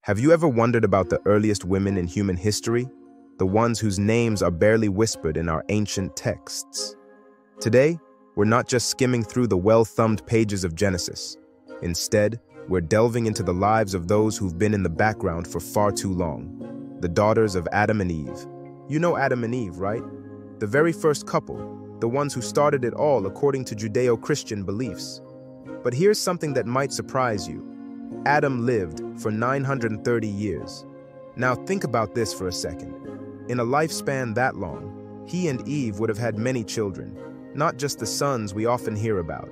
Have you ever wondered about the earliest women in human history? The ones whose names are barely whispered in our ancient texts. Today, we're not just skimming through the well-thumbed pages of Genesis. Instead, we're delving into the lives of those who've been in the background for far too long. The daughters of Adam and Eve. You know Adam and Eve, right? The very first couple, the ones who started it all according to Judeo-Christian beliefs. But here's something that might surprise you. Adam lived for 930 years. Now think about this for a second. In a lifespan that long, he and Eve would have had many children, not just the sons we often hear about.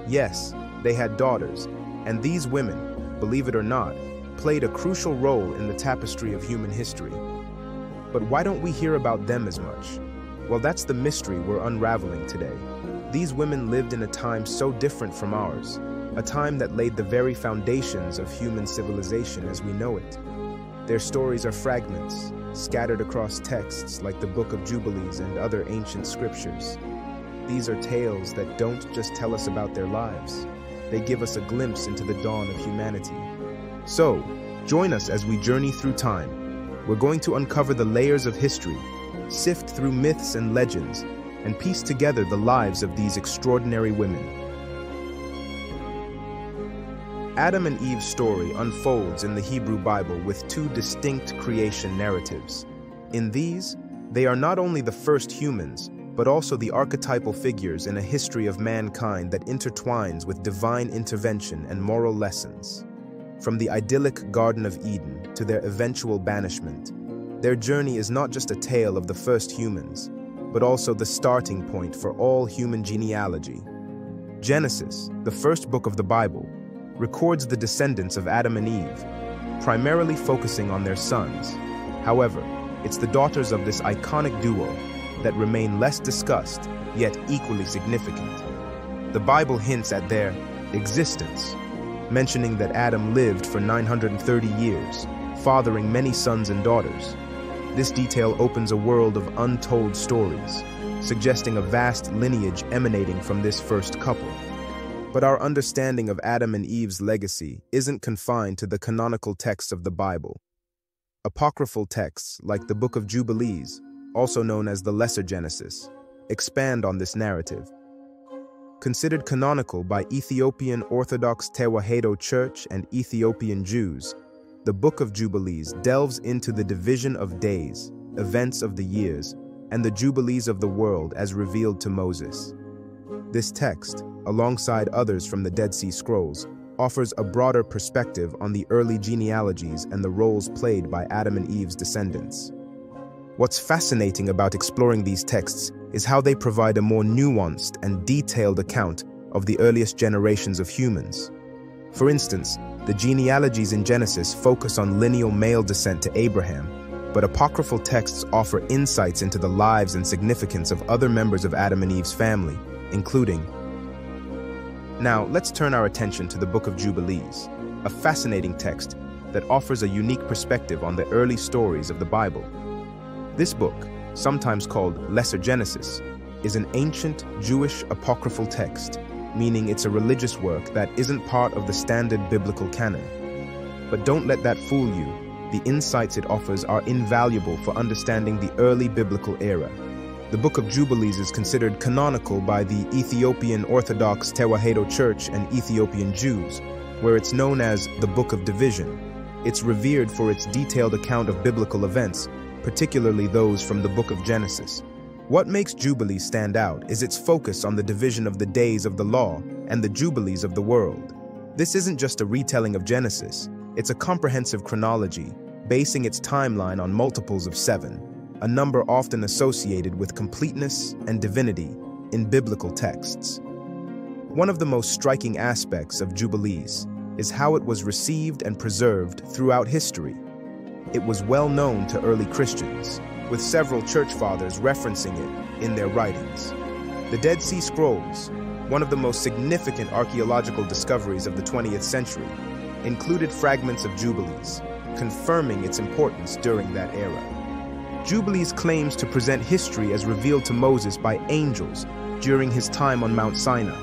Yes, they had daughters, and these women, believe it or not, played a crucial role in the tapestry of human history. But why don't we hear about them as much? Well, that's the mystery we're unraveling today. These women lived in a time so different from ours, a time that laid the very foundations of human civilization as we know it. Their stories are fragments, scattered across texts like the Book of Jubilees and other ancient scriptures. These are tales that don't just tell us about their lives. They give us a glimpse into the dawn of humanity. So, join us as we journey through time. We're going to uncover the layers of history, sift through myths and legends, and piece together the lives of these extraordinary women. Adam and Eve's story unfolds in the Hebrew Bible with two distinct creation narratives. In these, they are not only the first humans, but also the archetypal figures in a history of mankind that intertwines with divine intervention and moral lessons. From the idyllic Garden of Eden to their eventual banishment, their journey is not just a tale of the first humans, but also the starting point for all human genealogy. Genesis, the first book of the Bible, records the descendants of Adam and Eve, primarily focusing on their sons. However, it's the daughters of this iconic duo that remain less discussed, yet equally significant. The Bible hints at their existence, mentioning that Adam lived for 930 years, fathering many sons and daughters. This detail opens a world of untold stories, suggesting a vast lineage emanating from this first couple. But our understanding of Adam and Eve's legacy isn't confined to the canonical texts of the Bible. Apocryphal texts like the Book of Jubilees, also known as the Lesser Genesis, expand on this narrative. Considered canonical by Ethiopian Orthodox Tewahedo Church and Ethiopian Jews, the Book of Jubilees delves into the division of days, events of the years, and the jubilees of the world as revealed to Moses. This text, alongside others from the Dead Sea Scrolls, offers a broader perspective on the early genealogies and the roles played by Adam and Eve's descendants. What's fascinating about exploring these texts is how they provide a more nuanced and detailed account of the earliest generations of humans. For instance, the genealogies in Genesis focus on lineal male descent to Abraham, but apocryphal texts offer insights into the lives and significance of other members of Adam and Eve's family, including. Now, let's turn our attention to the Book of Jubilees, a fascinating text that offers a unique perspective on the early stories of the Bible. This book, sometimes called Lesser Genesis, is an ancient Jewish apocryphal text, meaning it's a religious work that isn't part of the standard biblical canon. But don't let that fool you. The insights it offers are invaluable for understanding the early biblical era. The Book of Jubilees is considered canonical by the Ethiopian Orthodox Tewahedo Church and Ethiopian Jews, where it's known as the Book of Division. It's revered for its detailed account of biblical events, particularly those from the Book of Genesis. What makes Jubilees stand out is its focus on the division of the days of the law and the jubilees of the world. This isn't just a retelling of Genesis, it's a comprehensive chronology, basing its timeline on multiples of 7, a number often associated with completeness and divinity in biblical texts. One of the most striking aspects of Jubilees is how it was received and preserved throughout history. It was well known to early Christians, with several church fathers referencing it in their writings. The Dead Sea Scrolls, one of the most significant archaeological discoveries of the 20th century, included fragments of Jubilees, confirming its importance during that era. Jubilees claims to present history as revealed to Moses by angels during his time on Mount Sinai.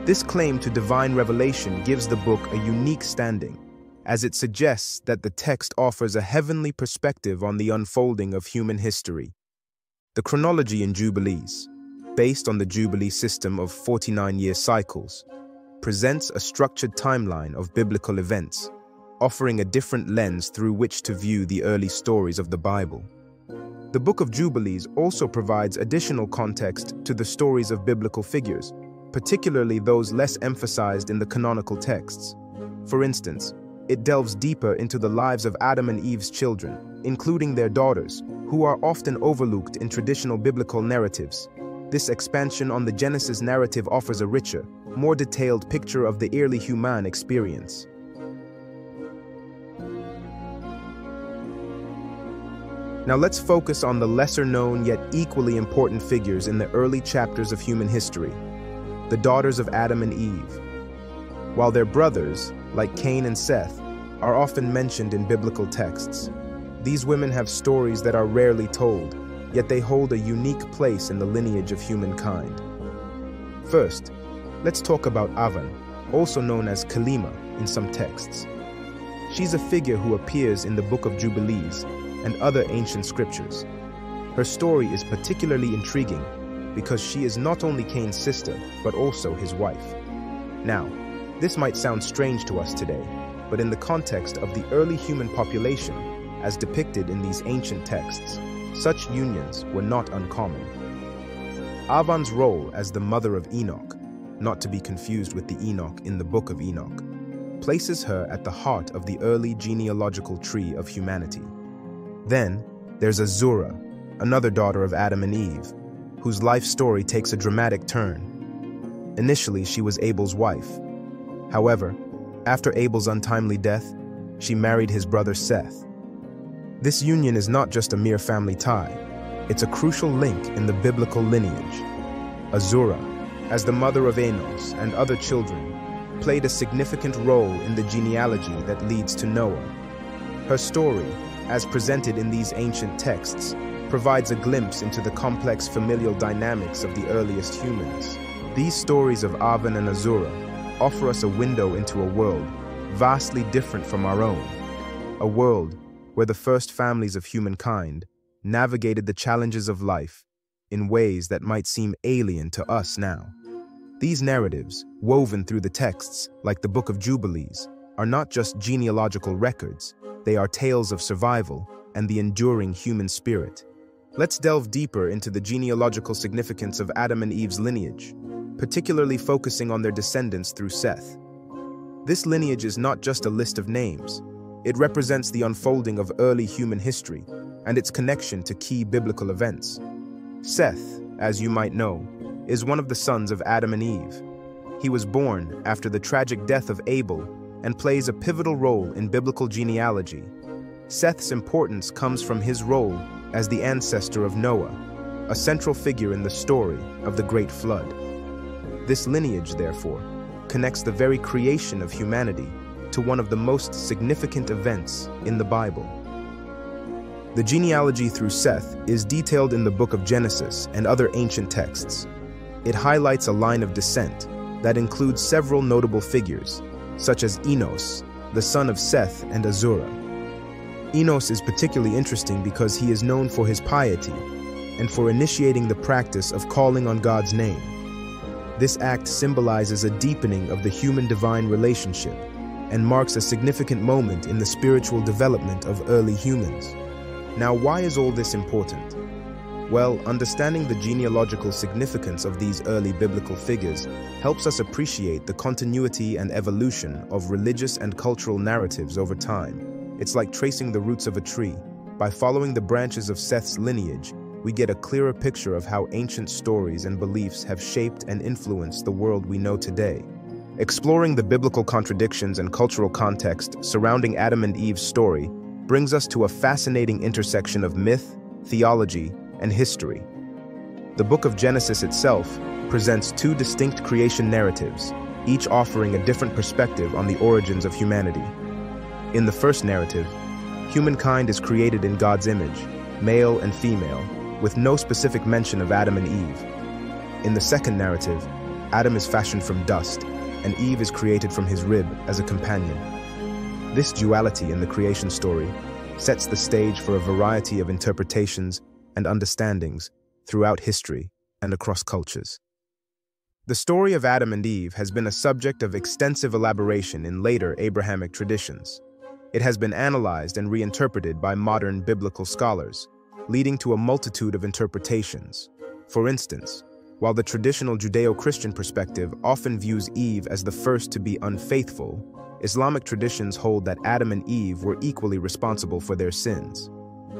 This claim to divine revelation gives the book a unique standing, as it suggests that the text offers a heavenly perspective on the unfolding of human history. The chronology in Jubilees, based on the Jubilee system of 49-year cycles, presents a structured timeline of biblical events, offering a different lens through which to view the early stories of the Bible. The Book of Jubilees also provides additional context to the stories of biblical figures, particularly those less emphasized in the canonical texts. For instance, it delves deeper into the lives of Adam and Eve's children, including their daughters, who are often overlooked in traditional biblical narratives. This expansion on the Genesis narrative offers a richer, more detailed picture of the early human experience. Now let's focus on the lesser-known yet equally important figures in the early chapters of human history, the daughters of Adam and Eve. While their brothers, like Cain and Seth, are often mentioned in biblical texts, these women have stories that are rarely told, yet they hold a unique place in the lineage of humankind. First, let's talk about Avan, also known as Kalima in some texts. She's a figure who appears in the Book of Jubilees and other ancient scriptures. Her story is particularly intriguing because she is not only Cain's sister, but also his wife. Now, this might sound strange to us today, but in the context of the early human population, as depicted in these ancient texts, such unions were not uncommon. Avan's role as the mother of Enoch, not to be confused with the Enoch in the Book of Enoch, places her at the heart of the early genealogical tree of humanity. Then, there's Azura, another daughter of Adam and Eve, whose life story takes a dramatic turn. Initially, she was Abel's wife. However, after Abel's untimely death, she married his brother Seth. This union is not just a mere family tie, it's a crucial link in the biblical lineage. Azura, as the mother of Enos and other children, played a significant role in the genealogy that leads to Noah. Her story, as presented in these ancient texts, provides a glimpse into the complex familial dynamics of the earliest humans. These stories of Avan and Azura offer us a window into a world vastly different from our own, a world where the first families of humankind navigated the challenges of life in ways that might seem alien to us now. These narratives, woven through the texts like the Book of Jubilees, are not just genealogical records, they are tales of survival and the enduring human spirit. Let's delve deeper into the genealogical significance of Adam and Eve's lineage, particularly focusing on their descendants through Seth. This lineage is not just a list of names. It represents the unfolding of early human history and its connection to key biblical events. Seth, as you might know, is one of the sons of Adam and Eve. He was born after the tragic death of Abel and plays a pivotal role in biblical genealogy. Seth's importance comes from his role as the ancestor of Noah, a central figure in the story of the Great Flood. This lineage, therefore, connects the very creation of humanity to one of the most significant events in the Bible. The genealogy through Seth is detailed in the Book of Genesis and other ancient texts. It highlights a line of descent that includes several notable figures, such as Enos, the son of Seth and Azura. Enos is particularly interesting because he is known for his piety and for initiating the practice of calling on God's name. This act symbolizes a deepening of the human-divine relationship and marks a significant moment in the spiritual development of early humans. Now, why is all this important? Well, understanding the genealogical significance of these early biblical figures helps us appreciate the continuity and evolution of religious and cultural narratives over time. It's like tracing the roots of a tree. By following the branches of Seth's lineage, we get a clearer picture of how ancient stories and beliefs have shaped and influenced the world we know today. Exploring the biblical contradictions and cultural context surrounding Adam and Eve's story brings us to a fascinating intersection of myth, theology, and history. The Book of Genesis itself presents two distinct creation narratives, each offering a different perspective on the origins of humanity. In the first narrative, humankind is created in God's image, male and female, with no specific mention of Adam and Eve. In the second narrative, Adam is fashioned from dust, and Eve is created from his rib as a companion. This duality in the creation story sets the stage for a variety of interpretations and understandings throughout history and across cultures. The story of Adam and Eve has been a subject of extensive elaboration in later Abrahamic traditions. It has been analyzed and reinterpreted by modern biblical scholars, leading to a multitude of interpretations. For instance, while the traditional Judeo-Christian perspective often views Eve as the first to be unfaithful, Islamic traditions hold that Adam and Eve were equally responsible for their sins.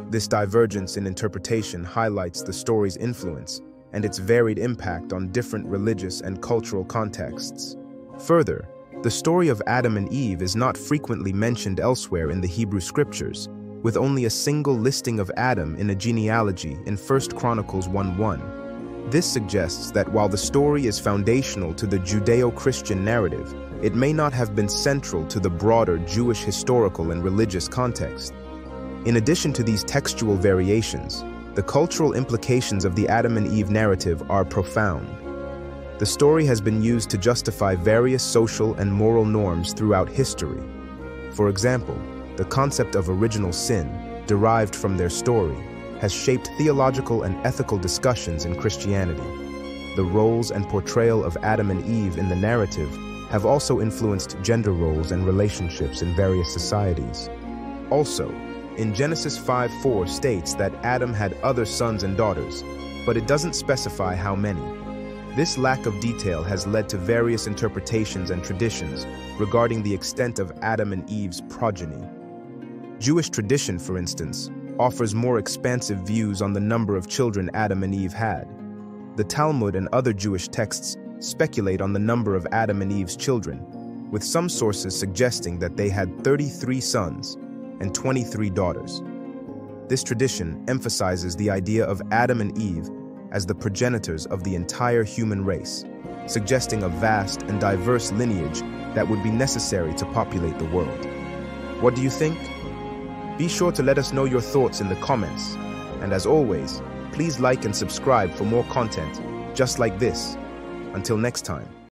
This divergence in interpretation highlights the story's influence and its varied impact on different religious and cultural contexts. Further, the story of Adam and Eve is not frequently mentioned elsewhere in the Hebrew Scriptures, with only a single listing of Adam in a genealogy in 1 Chronicles 1:1. This suggests that while the story is foundational to the Judeo-Christian narrative, it may not have been central to the broader Jewish historical and religious context. In addition to these textual variations, the cultural implications of the Adam and Eve narrative are profound. The story has been used to justify various social and moral norms throughout history. For example, the concept of original sin, derived from their story, has shaped theological and ethical discussions in Christianity. The roles and portrayal of Adam and Eve in the narrative have also influenced gender roles and relationships in various societies. Also, in Genesis 5:4 states that Adam had other sons and daughters, but it doesn't specify how many. This lack of detail has led to various interpretations and traditions regarding the extent of Adam and Eve's progeny. Jewish tradition, for instance, offers more expansive views on the number of children Adam and Eve had. The Talmud and other Jewish texts speculate on the number of Adam and Eve's children, with some sources suggesting that they had 33 sons and 23 daughters. This tradition emphasizes the idea of Adam and Eve as the progenitors of the entire human race, suggesting a vast and diverse lineage that would be necessary to populate the world. What do you think? Be sure to let us know your thoughts in the comments. And as always, please like and subscribe for more content just like this. Until next time.